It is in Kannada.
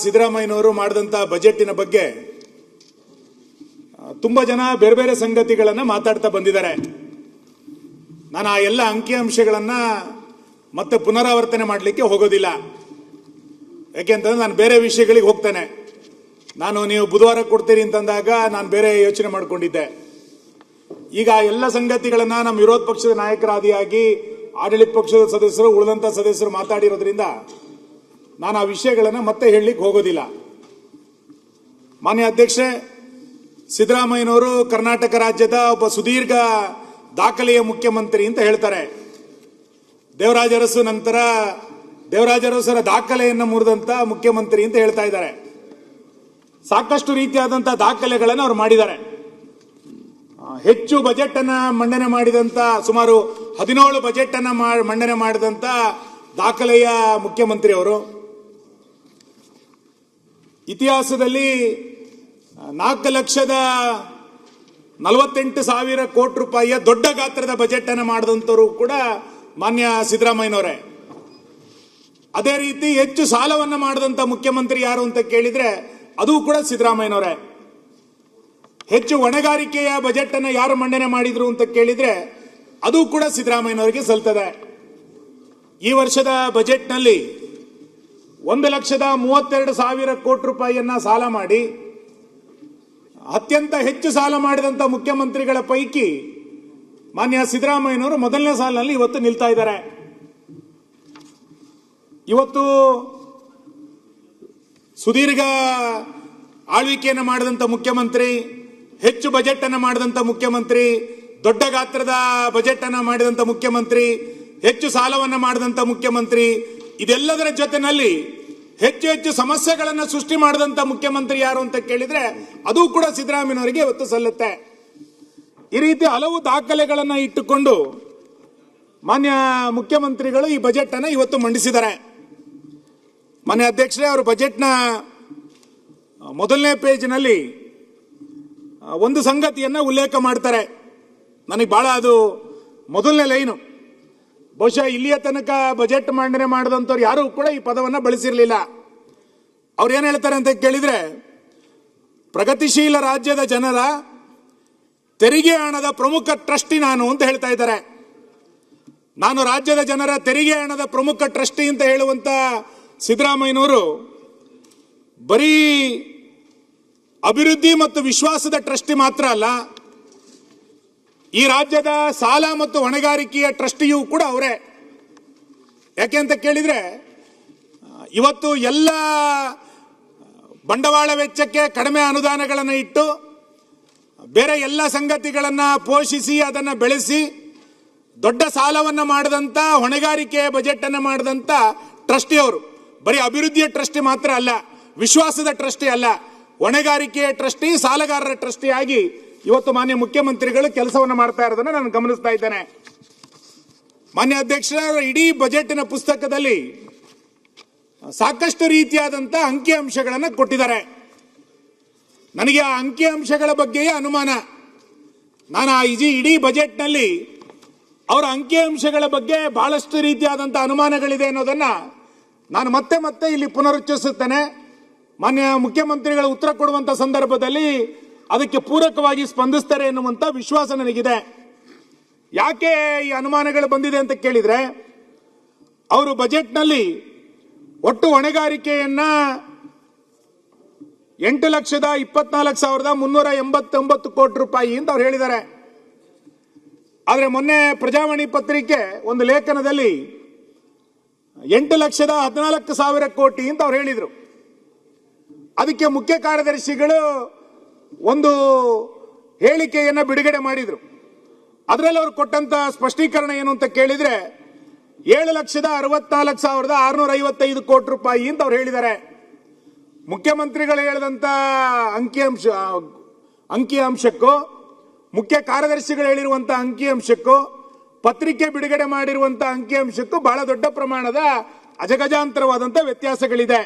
ಸಿದ್ದರಾಮಯ್ಯನವರು ಮಾಡಿದಂಥ ಬಜೆಟಿನ ಬಗ್ಗೆ ತುಂಬ ಜನ ಬೇರೆ ಬೇರೆ ಸಂಗತಿಗಳನ್ನು ಮಾತಾಡ್ತಾ ಬಂದಿದ್ದಾರೆ. ನಾನು ಆ ಎಲ್ಲ ಅಂಕಿಅಂಶಗಳನ್ನು ಮತ್ತೆ ಪುನರಾವರ್ತನೆ ಮಾಡಲಿಕ್ಕೆ ಹೋಗೋದಿಲ್ಲ. ಯಾಕೆಂತಂದ್ರೆ ನಾನು ಬೇರೆ ವಿಷಯಗಳಿಗೆ ಹೋಗ್ತೇನೆ. ನೀವು ಬುಧವಾರ ಕೊಡ್ತೀರಿ ಅಂತಂದಾಗ ನಾನು ಬೇರೆ ಯೋಚನೆ ಮಾಡಿಕೊಂಡಿದ್ದೆ. ಈಗ ಎಲ್ಲ ಸಂಗತಿಗಳನ್ನು ನಮ್ಮ ವಿರೋಧ ಪಕ್ಷದ ನಾಯಕರಾದಿಯಾಗಿ ಆಡಳಿತ ಪಕ್ಷದ ಸದಸ್ಯರು ಉಳಿದಂಥ ಸದಸ್ಯರು ಮಾತಾಡಿರೋದ್ರಿಂದ ನಾನು ಆ ವಿಷಯಗಳನ್ನು ಮತ್ತೆ ಹೇಳಲಿಕ್ಕೆ ಹೋಗೋದಿಲ್ಲ. ಮಾನ್ಯ ಅಧ್ಯಕ್ಷರೇ, ಸಿದ್ದರಾಮಯ್ಯನವರು ಕರ್ನಾಟಕ ರಾಜ್ಯದ ಒಬ್ಬ ಸುದೀರ್ಘ ದಾಖಲೆಯ ಮುಖ್ಯಮಂತ್ರಿ ಅಂತ ಹೇಳ್ತಾರೆ. ದೇವರಾಜ ಅರಸು ನಂತರ ದೇವರಾಜ ಅರಸರ ದಾಖಲೆಯನ್ನು ಮುರಿದಂತ ಮುಖ್ಯಮಂತ್ರಿ ಅಂತ ಹೇಳ್ತಾ ಇದ್ದಾರೆ. ಸಾಕಷ್ಟು ರೀತಿಯಾದಂತಹ ದಾಖಲೆಗಳನ್ನು ಅವರು ಮಾಡಿದ್ದಾರೆ. ಹೆಚ್ಚು ಬಜೆಟ್ ಅನ್ನ ಮಂಡನೆ ಮಾಡಿದಂತ, ಸುಮಾರು 17 ಬಜೆಟ್ ಅನ್ನ ಮಂಡನೆ ಮಾಡಿದಂತ ದಾಖಲೆಯ ಮುಖ್ಯಮಂತ್ರಿ ಅವರು. ಇತಿಹಾಸದಲ್ಲಿ 4,48,000 ಕೋಟಿ ರೂಪಾಯಿಯ ದೊಡ್ಡ ಗಾತ್ರದ ಬಜೆಟ್ ಅನ್ನು ಮಾಡಿದಂತವರು ಕೂಡ ಮಾನ್ಯ ಸಿದ್ದರಾಮಯ್ಯನವರೇ. ಅದೇ ರೀತಿ ಹೆಚ್ಚು ಸಾಲವನ್ನು ಮಾಡಿದಂತ ಮುಖ್ಯಮಂತ್ರಿ ಯಾರು ಅಂತ ಕೇಳಿದ್ರೆ ಅದು ಕೂಡ ಸಿದ್ದರಾಮಯ್ಯನವರೇ. ಹೆಚ್ಚು ಹೊಣೆಗಾರಿಕೆಯ ಬಜೆಟ್ ಅನ್ನು ಯಾರು ಮಂಡನೆ ಮಾಡಿದ್ರು ಅಂತ ಕೇಳಿದ್ರೆ ಅದು ಕೂಡ ಸಿದ್ದರಾಮಯ್ಯನವರಿಗೆ ಸಲ್ತದೆ. ಈ ವರ್ಷದ ಬಜೆಟ್ನಲ್ಲಿ 1,32,000 ಕೋಟಿ ರೂಪಾಯಿಯನ್ನ ಸಾಲ ಮಾಡಿ ಅತ್ಯಂತ ಹೆಚ್ಚು ಸಾಲ ಮಾಡಿದಂತ ಮುಖ್ಯಮಂತ್ರಿಗಳ ಪೈಕಿ ಮಾನ್ಯ ಸಿದ್ದರಾಮಯ್ಯನವರು ಮೊದಲನೇ ಸಾಲಿನಲ್ಲಿ ಇವತ್ತು ನಿಲ್ತಾ ಇದ್ದಾರೆ. ಇವತ್ತು ಸುದೀರ್ಘ ಆಳ್ವಿಕೆಯನ್ನು ಮಾಡಿದಂತ ಮುಖ್ಯಮಂತ್ರಿ, ಹೆಚ್ಚು ಬಜೆಟ್ ಅನ್ನು ಮಾಡಿದಂತ ಮುಖ್ಯಮಂತ್ರಿ, ದೊಡ್ಡ ಗಾತ್ರದ ಬಜೆಟ್ ಅನ್ನು ಮಾಡಿದಂತ ಮುಖ್ಯಮಂತ್ರಿ, ಹೆಚ್ಚು ಸಾಲವನ್ನು ಮಾಡಿದಂತ ಮುಖ್ಯಮಂತ್ರಿ, ಇದೆಲ್ಲದರ ಜೊತೆನಲ್ಲಿ ಹೆಚ್ಚು ಹೆಚ್ಚು ಸಮಸ್ಯೆಗಳನ್ನು ಸೃಷ್ಟಿ ಮಾಡಿದಂತ ಮುಖ್ಯಮಂತ್ರಿ ಯಾರು ಅಂತ ಕೇಳಿದ್ರೆ ಅದು ಕೂಡ ಸಿದ್ದರಾಮಯ್ಯನವರಿಗೆ ಇವತ್ತು ಸಲ್ಲುತ್ತೆ. ಈ ರೀತಿ ಹಲವು ದಾಖಲೆಗಳನ್ನು ಇಟ್ಟುಕೊಂಡು ಮಾನ್ಯ ಮುಖ್ಯಮಂತ್ರಿಗಳು ಈ ಬಜೆಟ್ ಅನ್ನು ಇವತ್ತು ಮಂಡಿಸಿದ್ದಾರೆ. ಮಾನ್ಯ ಅಧ್ಯಕ್ಷರೇ, ಅವರು ಬಜೆಟ್ನ ಮೊದಲನೇ ಪೇಜ್ನಲ್ಲಿ ಒಂದು ಸಂಗತಿಯನ್ನ ಉಲ್ಲೇಖ ಮಾಡ್ತಾರೆ. ನನಗೆ ಬಹಳ ಅದು ಮೊದಲನೇ ಲೈನು. ಬಹುಶಃ ಇಲ್ಲಿಯ ತನಕ ಬಜೆಟ್ ಮಂಡನೆ ಮಾಡಿದಂಥವ್ರು ಯಾರೂ ಕೂಡ ಈ ಪದವನ್ನು ಬಳಸಿರಲಿಲ್ಲ. ಅವ್ರು ಏನು ಹೇಳ್ತಾರೆ ಅಂತ ಕೇಳಿದ್ರೆ, ಪ್ರಗತಿಶೀಲ ರಾಜ್ಯದ ಜನರ ತೆರಿಗೆ ಹಣದ ಪ್ರಮುಖ ಟ್ರಸ್ಟಿ ನಾನು ಅಂತ ಹೇಳ್ತಾ ಇದ್ದಾರೆ. ನಾನು ರಾಜ್ಯದ ಜನರ ತೆರಿಗೆ ಹಣದ ಪ್ರಮುಖ ಟ್ರಸ್ಟಿ ಅಂತ ಹೇಳುವಂತ ಸಿದ್ದರಾಮಯ್ಯನವರು ಬರೀ ಅಭಿವೃದ್ಧಿ ಮತ್ತು ವಿಶ್ವಾಸದ ಟ್ರಸ್ಟಿ ಮಾತ್ರ ಅಲ್ಲ, ಈ ರಾಜ್ಯದ ಸಾಲ ಮತ್ತು ಹೊಣೆಗಾರಿಕೆಯ ಟ್ರಸ್ಟಿಯೂ ಕೂಡ ಅವರೇ. ಯಾಕೆ ಅಂತ ಕೇಳಿದ್ರೆ, ಇವತ್ತು ಎಲ್ಲ ಬಂಡವಾಳ ವೆಚ್ಚಕ್ಕೆ ಕಡಿಮೆ ಅನುದಾನಗಳನ್ನು ಇಟ್ಟು ಬೇರೆ ಎಲ್ಲ ಸಂಗತಿಗಳನ್ನು ಪೋಷಿಸಿ ಅದನ್ನು ಬೆಳೆಸಿ ದೊಡ್ಡ ಸಾಲವನ್ನು ಮಾಡಿದಂಥ ಹೊಣೆಗಾರಿಕೆಯ ಬಜೆಟ್ ಅನ್ನು ಮಾಡಿದಂಥ ಟ್ರಸ್ಟಿ ಅವರು. ಬರೀ ಅಭಿವೃದ್ಧಿಯ ಟ್ರಸ್ಟಿ ಮಾತ್ರ ಅಲ್ಲ, ವಿಶ್ವಾಸದ ಟ್ರಸ್ಟಿ ಅಲ್ಲ, ಹೊಣೆಗಾರಿಕೆಯ ಟ್ರಸ್ಟಿ, ಸಾಲಗಾರರ ಟ್ರಸ್ಟಿ ಆಗಿ ಇವತ್ತು ಮಾನ್ಯ ಮುಖ್ಯಮಂತ್ರಿಗಳು ಕೆಲಸವನ್ನು ಮಾಡ್ತಾ ಇರೋದನ್ನು ನಾನು ಗಮನಿಸ್ತಾ ಇದ್ದೇನೆ. ಮಾನ್ಯ ಅಧ್ಯಕ್ಷರ, ಇಡೀ ಬಜೆಟಿನ ಪುಸ್ತಕದಲ್ಲಿ ಸಾಕಷ್ಟು ರೀತಿಯಾದಂಥ ಅಂಕಿಅಂಶಗಳನ್ನು ಕೊಟ್ಟಿದ್ದಾರೆ. ನನಗೆ ಆ ಅಂಕಿಅಂಶಗಳ ಬಗ್ಗೆಯೇ ಅನುಮಾನ. ನಾನು ಆ ಇಡೀ ಬಜೆಟ್ನಲ್ಲಿ ಅವರ ಅಂಕಿಅಂಶಗಳ ಬಗ್ಗೆ ಬಹಳಷ್ಟು ರೀತಿಯಾದಂಥ ಅನುಮಾನಗಳಿದೆ ಅನ್ನೋದನ್ನ ನಾನು ಮತ್ತೆ ಮತ್ತೆ ಇಲ್ಲಿ ಪುನರುಚ್ಚರಿಸುತ್ತೇನೆ. ಮಾನ್ಯ ಮುಖ್ಯಮಂತ್ರಿಗಳು ಉತ್ತರ ಕೊಡುವಂಥ ಸಂದರ್ಭದಲ್ಲಿ ಅದಕ್ಕೆ ಪೂರಕವಾಗಿ ಸ್ಪಂದಿಸ್ತಾರೆ ಎನ್ನುವಂತ ವಿಶ್ವಾಸ ನನಗಿದೆ. ಯಾಕೆ ಈ ಅನುಮಾನಗಳು ಬಂದಿದೆ ಅಂತ ಕೇಳಿದ್ರೆ, ಅವರು ಬಜೆಟ್ನಲ್ಲಿ ಒಟ್ಟು ಹೊಣೆಗಾರಿಕೆಯನ್ನ 8,24,389 ಕೋಟಿ ರೂಪಾಯಿ ಅಂತ ಅವ್ರು ಹೇಳಿದ್ದಾರೆ. ಆದರೆ ಮೊನ್ನೆ ಪ್ರಜಾವಾಣಿ ಪತ್ರಿಕೆ ಒಂದು ಲೇಖನದಲ್ಲಿ 8,14,000 ಕೋಟಿ ಅಂತ ಅವ್ರು ಹೇಳಿದ್ರು. ಅದಕ್ಕೆ ಮುಖ್ಯ ಕಾರ್ಯದರ್ಶಿಗಳು ಒಂದು ಹೇಳಿಕೆಯನ್ನ ಬಿಡುಗಡೆ ಮಾಡಿದ್ರು. ಅದರಲ್ಲಿ ಅವರು ಕೊಟ್ಟಂತ ಸ್ಪಷ್ಟೀಕರಣ ಏನು ಅಂತ ಕೇಳಿದ್ರೆ 7,64,655 ಕೋಟಿ ರೂಪಾಯಿ ಅಂತ ಅವ್ರು ಹೇಳಿದ್ದಾರೆ. ಮುಖ್ಯಮಂತ್ರಿಗಳು ಹೇಳಿದಂತ ಅಂಕಿಅಂಶಕ್ಕೂ ಮುಖ್ಯ ಕಾರ್ಯದರ್ಶಿಗಳು ಹೇಳಿರುವಂತ ಅಂಕಿಅಂಶಕ್ಕೂ ಪತ್ರಿಕೆ ಬಿಡುಗಡೆ ಮಾಡಿರುವಂತ ಅಂಕಿಅಂಶಕ್ಕೂ ಬಹಳ ದೊಡ್ಡ ಪ್ರಮಾಣದ ಅಜಗಜಾಂತರವಾದಂತ ವ್ಯತ್ಯಾಸಗಳಿದೆ.